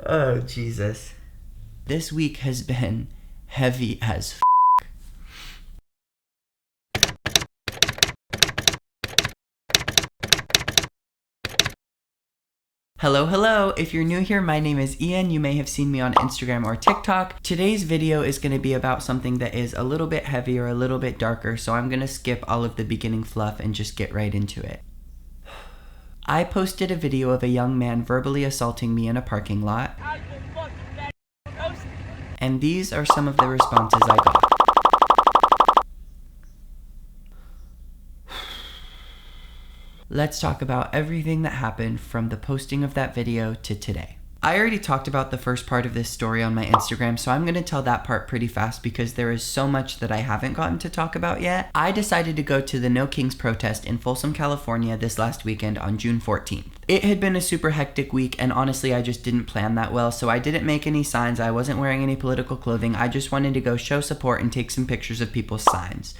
Oh, Jesus. This week has been heavy as Hello. If you're new here, my name is Ian. You may have seen me on Instagram or TikTok. Today's video is going to be about something that is a little bit heavier, a little bit darker, so I'm going to skip all of the beginning fluff and just get right into it. I posted a video of a young man verbally assaulting me in a parking lot, and these are some of the responses I got. Let's talk about everything that happened from the posting of that video to today. I already talked about the first part of this story on my Instagram, so I'm going to tell that part pretty fast because there is so much that I haven't gotten to talk about yet. I decided to go to the No Kings protest in Folsom, California this last weekend on June 14th. It had been a super hectic week, and honestly I just didn't plan that well, so I didn't make any signs, I wasn't wearing any political clothing, I just wanted to go show support and take some pictures of people's signs.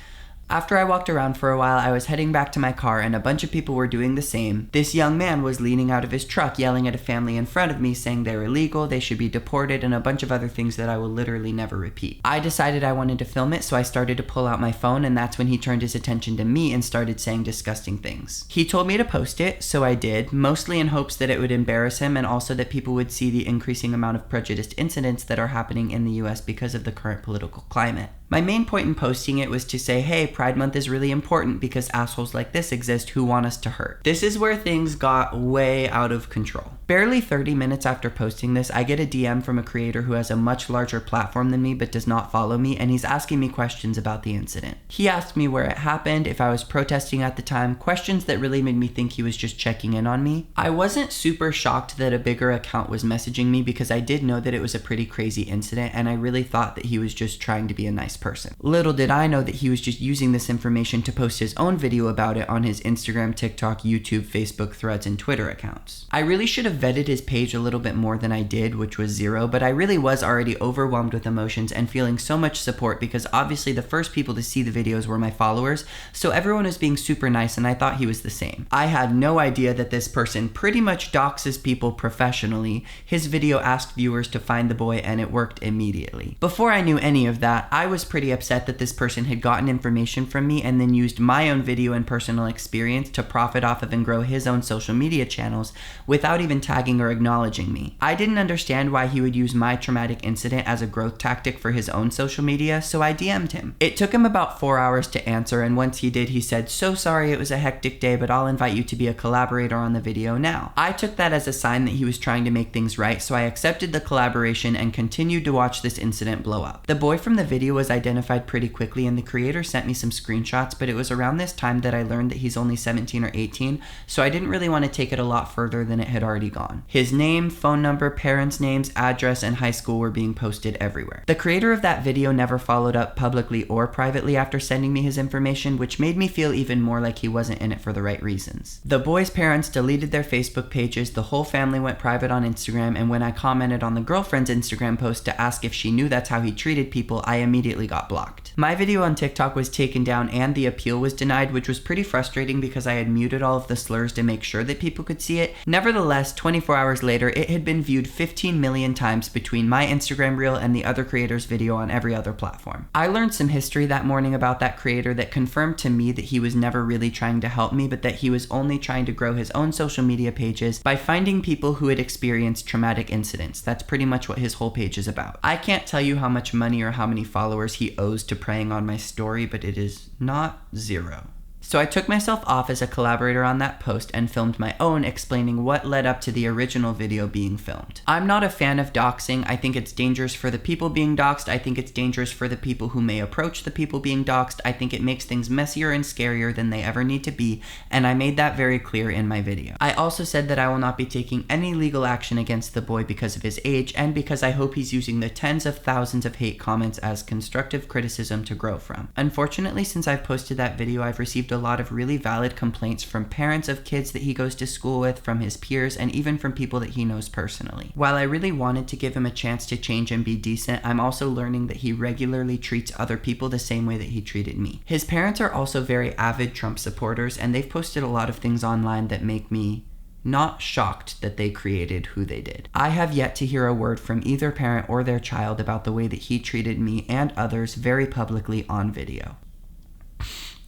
After I walked around for a while, I was heading back to my car and a bunch of people were doing the same. This young man was leaning out of his truck yelling at a family in front of me saying they're illegal, they should be deported, and a bunch of other things that I will literally never repeat. I decided I wanted to film it, so I started to pull out my phone, and that's when he turned his attention to me and started saying disgusting things. He told me to post it, so I did, mostly in hopes that it would embarrass him and also that people would see the increasing amount of prejudiced incidents that are happening in the US because of the current political climate. My main point in posting it was to say, hey, Pride Month is really important because assholes like this exist who want us to hurt. This is where things got way out of control. Barely 30 minutes after posting this, I get a DM from a creator who has a much larger platform than me but does not follow me, and he's asking me questions about the incident. He asked me where it happened, if I was protesting at the time, questions that really made me think he was just checking in on me. I wasn't super shocked that a bigger account was messaging me because I did know that it was a pretty crazy incident, and I really thought that he was just trying to be a nice person. Little did I know that he was just using this information to post his own video about it on his Instagram, TikTok, YouTube, Facebook, Threads, and Twitter accounts. I really should have vetted his page a little bit more than I did, which was zero, but I really was already overwhelmed with emotions and feeling so much support because obviously the first people to see the videos were my followers, so everyone was being super nice and I thought he was the same. I had no idea that this person pretty much doxes people professionally. His video asked viewers to find the boy and it worked immediately. Before I knew any of that, I was pretty upset that this person had gotten information from me and then used my own video and personal experience to profit off of and grow his own social media channels without even tagging or acknowledging me. I didn't understand why he would use my traumatic incident as a growth tactic for his own social media, so I DM'd him. It took him about 4 hours to answer, and once he did, he said, "So sorry it was a hectic day, but I'll invite you to be a collaborator on the video now." I took that as a sign that he was trying to make things right, so I accepted the collaboration and continued to watch this incident blow up. The boy from the video was identified pretty quickly, and the creator sent me some screenshots, but it was around this time that I learned that he's only 17 or 18, so I didn't really want to take it a lot further than it had already gone. His name, phone number, parents' names, address, and high school were being posted everywhere. The creator of that video never followed up publicly or privately after sending me his information, which made me feel even more like he wasn't in it for the right reasons. The boy's parents deleted their Facebook pages, the whole family went private on Instagram, and when I commented on the girlfriend's Instagram post to ask if she knew that's how he treated people, I immediately got blocked. My video on TikTok was taken down and the appeal was denied, which was pretty frustrating because I had muted all of the slurs to make sure that people could see it. Nevertheless, 24 hours later, it had been viewed 15 million times between my Instagram reel and the other creator's video on every other platform. I learned some history that morning about that creator that confirmed to me that he was never really trying to help me, but that he was only trying to grow his own social media pages by finding people who had experienced traumatic incidents. That's pretty much what his whole page is about. I can't tell you how much money or how many followers he owes to preying on my story, but it is not zero. So I took myself off as a collaborator on that post and filmed my own explaining what led up to the original video being filmed. I'm not a fan of doxing. I think it's dangerous for the people being doxed. I think it's dangerous for the people who may approach the people being doxed. I think it makes things messier and scarier than they ever need to be, and I made that very clear in my video. I also said that I will not be taking any legal action against the boy because of his age and because I hope he's using the tens of thousands of hate comments as constructive criticism to grow from. Unfortunately, since I've posted that video, I've received a lot of really valid complaints from parents of kids that he goes to school with, from his peers, and even from people that he knows personally. While I really wanted to give him a chance to change and be decent, I'm also learning that he regularly treats other people the same way that he treated me. His parents are also very avid Trump supporters, and they've posted a lot of things online that make me not shocked that they created who they did. I have yet to hear a word from either parent or their child about the way that he treated me and others very publicly on video.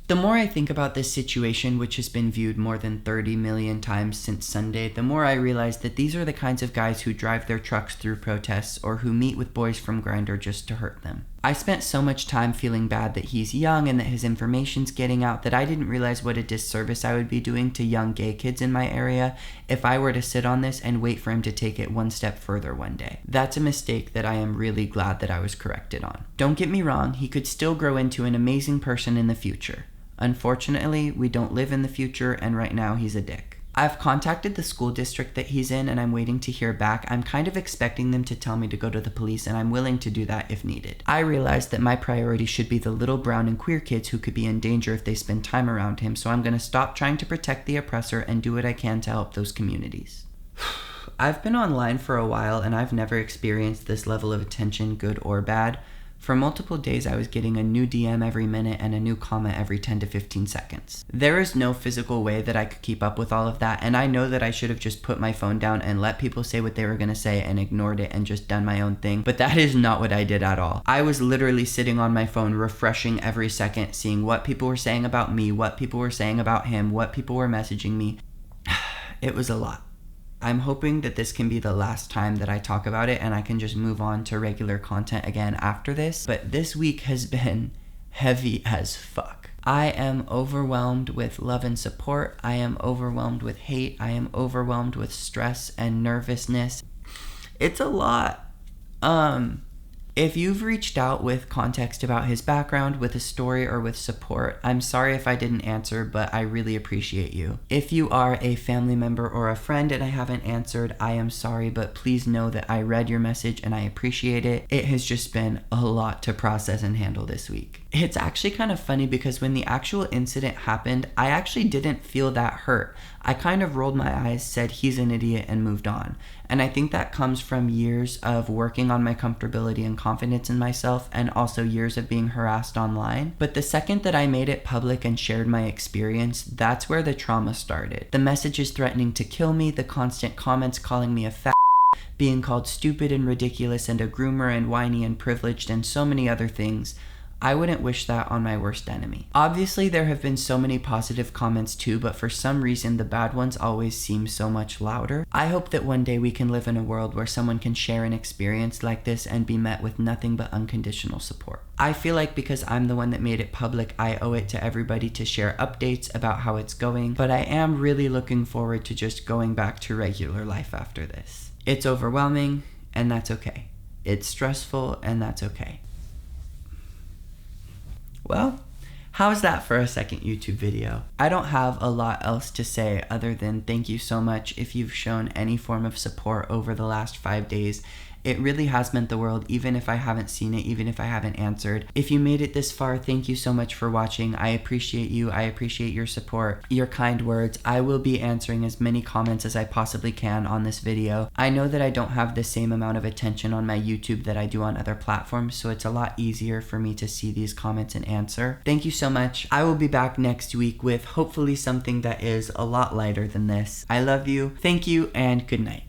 The more I think about this situation, which has been viewed more than 30 million times since Sunday, the more I realize that these are the kinds of guys who drive their trucks through protests or who meet with boys from Grindr just to hurt them. I spent so much time feeling bad that he's young and that his information's getting out that I didn't realize what a disservice I would be doing to young gay kids in my area if I were to sit on this and wait for him to take it one step further one day. That's a mistake that I am really glad that I was corrected on. Don't get me wrong, he could still grow into an amazing person in the future. Unfortunately, we don't live in the future, and right now he's a dick. I've contacted the school district that he's in and I'm waiting to hear back. I'm kind of expecting them to tell me to go to the police, and I'm willing to do that if needed. I realize that my priority should be the little brown and queer kids who could be in danger if they spend time around him, so I'm going to stop trying to protect the oppressor and do what I can to help those communities. I've been online for a while and I've never experienced this level of attention, good or bad. For multiple days, I was getting a new DM every minute and a new comment every 10 to 15 seconds. There is no physical way that I could keep up with all of that, and I know that I should have just put my phone down and let people say what they were gonna say and ignored it and just done my own thing, but that is not what I did at all. I was literally sitting on my phone refreshing every second, seeing what people were saying about me, what people were saying about him, what people were messaging me. It was a lot. I'm hoping that this can be the last time that I talk about it and I can just move on to regular content again after this. But this week has been heavy as fuck. I am overwhelmed with love and support. I am overwhelmed with hate. I am overwhelmed with stress and nervousness. It's a lot. If you've reached out with context about his background, with a story, or with support, I'm sorry if I didn't answer, but I really appreciate you. If you are a family member or a friend and I haven't answered, I am sorry, but please know that I read your message and I appreciate it. It has just been a lot to process and handle this week. It's actually kind of funny because when the actual incident happened, I actually didn't feel that hurt. I kind of rolled my eyes, said he's an idiot, and moved on. And I think that comes from years of working on my comfortability and confidence in myself, and also years of being harassed online. But the second that I made it public and shared my experience, that's where the trauma started. The messages threatening to kill me, the constant comments calling me a fat, being called stupid and ridiculous and a groomer and whiny and privileged, and so many other things. I wouldn't wish that on my worst enemy. Obviously, there have been so many positive comments too, but for some reason, the bad ones always seem so much louder. I hope that one day we can live in a world where someone can share an experience like this and be met with nothing but unconditional support. I feel like because I'm the one that made it public, I owe it to everybody to share updates about how it's going, but I am really looking forward to just going back to regular life after this. It's overwhelming, and that's okay. It's stressful, and that's okay. Well, how's that for a second YouTube video? I don't have a lot else to say other than thank you so much if you've shown any form of support over the last 5 days. It really has meant the world, even if I haven't seen it, even if I haven't answered. If you made it this far, thank you so much for watching. I appreciate you. I appreciate your support, your kind words. I will be answering as many comments as I possibly can on this video. I know that I don't have the same amount of attention on my YouTube that I do on other platforms, so it's a lot easier for me to see these comments and answer. Thank you so much. I will be back next week with hopefully something that is a lot lighter than this. I love you. Thank you, and good night.